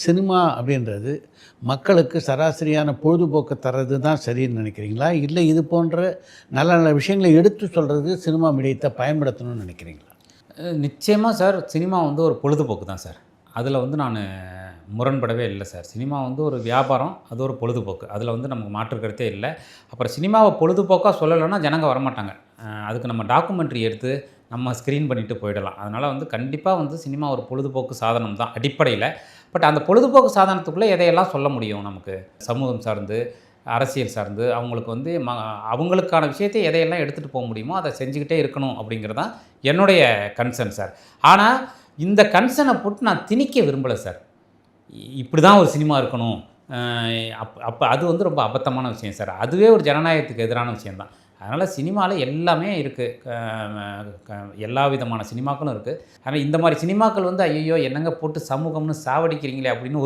Cinema அப்படின்றது மக்களுக்கு சராசரியான பொழுதுபோக்கு தர்றது தான் சரின்னு நினைக்கிறீங்களா? இல்லை இது போன்ற நல்ல நல்ல விஷயங்களை எடுத்து சொல்கிறது சினிமா மீடியத்தை பயன்படுத்தணும்னு நினைக்கிறீங்களா? நிச்சயமா சார். சினிமா வந்து ஒரு பொழுதுபோக்கு தான் சார். அதில வந்து நானு முரண்படவே இல்ல சார். சினிமா வந்து ஒரு வியாபாரம், அது ஒரு பொழுதுபோக்கு. அதில வந்து நமக்கு மாற்று கருத்தே இல்ல. அப்புறம் சினிமாவ பொழுதுபோக்கா சொல்லலைன்னா ஜனங்க வரமாட்டாங்க. அதுக்கு நம்ம டாக்குமெண்ட்ரி எடுத்து நம்ம ஸ்க்ரீன் பண்ணிட்டு போயிடலாம். அதனால வந்து கண்டிப்பா வந்து சினிமா ஒரு பொழுதுபோக்கு சாதனம் தான் அடிப்படையில. பட் அந்த பொழுதுபோக்கு சாதனத்துக்குள்ள எதையெல்லாம் சொல்ல முடியும் நமக்கு? சமூகம் சார்ந்து, அரசியல் சார்ந்து, அவங்களுக்கு வந்து அவங்களுக்கான விஷயத்தை எதையெல்லாம் எடுத்துகிட்டு போக முடியுமோ, அதை செஞ்சுக்கிட்டே இருக்கணும் அப்படிங்கிறது தான் என்னுடைய கன்சர்ன் சார். ஆனா, இந்த கன்சர்னை போட்டு நான் திணிக்க விரும்பல சார். இப்படி தான் ஒரு சினிமா இருக்கணும். அ அப்ப அது வந்து ரொம்ப அபத்தமான விஷயம் சார். அதுவே ஒரு ஜனநாயகத்துக்கு எதிரான விஷயம் தான். அதனால சினிமால எல்லாமே இருக்கு. எல்லா விதமான சினிமாக்களும் இருக்கு. ஆனா இந்த மாரி சினிமாக்கள் வந்து ஐய்யயோ! என்னங்க போட்டு சமூகம்னு சாவடிக்கிறீங்களே அப்படின்னு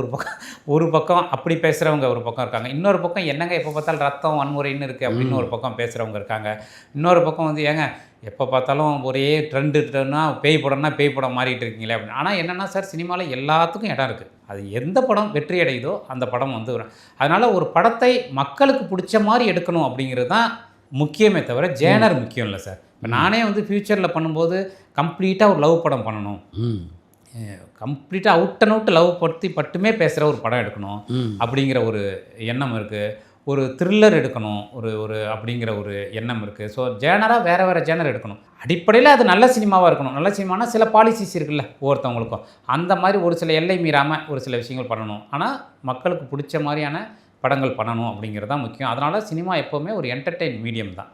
ஒரு பக்கம் அப்படி பேசுறவங்க ஒரு பக்கம் இருக்காங்க. இன்னொரு பக்கம் என்னங்க எப்ப பார்த்தாலும் ரத்தம், வன்முறைன்னு இருக்கு அப்படின்னு ஒரு பக்கம் பேசுறவங்க இருக்காங்க. இன்னொரு பக்கம் வந்து ஏங்க எப்ப பார்த்தாலும் ஒரே ட்ரெண்டுனா பேய் படம்னா பேய் படம் மாறிட்டு இருக்கீங்களே அப்படின்னு. ஆனா என்னன்னா சார் சினிமால எல்லாத்துக்கும் இடம் இருக்கு. அது எந்த படம் வெற்றி அடையுதோ அந்த படம் வந்து அதனால ஒரு படத்தை மக்களுக்கு புடிச்ச மாரி எடுக்கணும் அப்படிங்கிறது தான் முக்கியமே தவிர, ஜேனர் முக்கியம் இல்ல சார். இப்ப நானே வந்து ஃபியூச்சர்ல பண்ணும்போது, கம்ப்ளீட்டா ஒரு லவ் படம் பண்ணணும். கம்ப்ளீட்டா அவுட் அண்ட் அவுட் லவ் பத்தி மட்டுமே பேசுற ஒரு படம் எடுக்கணும். அப்படிங்கிற ஒரு எண்ணம் இருக்கு. ஒரு த்ரில்லர் எடுக்கணும். ஒரு ஒரு அப்படிங்கிற ஒரு எண்ணம் இருக்கு. ஸோ ஜேனரா வேற வேற ஜேனர் எடுக்கணும். அடிப்படையில அது நல்ல சினிமாவா இருக்கணும். நல்ல சினிமானா சில பாலிசிஸ் இருக்குல்ல ஒவ்வொருத்தவங்களுக்கும். அந்த மாரி ஒரு சில எல்லை மீறாம ஒரு சில விஷயங்கள் பண்ணணும். ஆனா, மக்களுக்கு புடிச்ச மாரியான படங்கள் பண்ணணும் அப்படிங்கிறது தான் முக்கியம். அதனால சினிமா எப்பவுமே ஒரு என்டர்டெயின் மீடியம் தான்.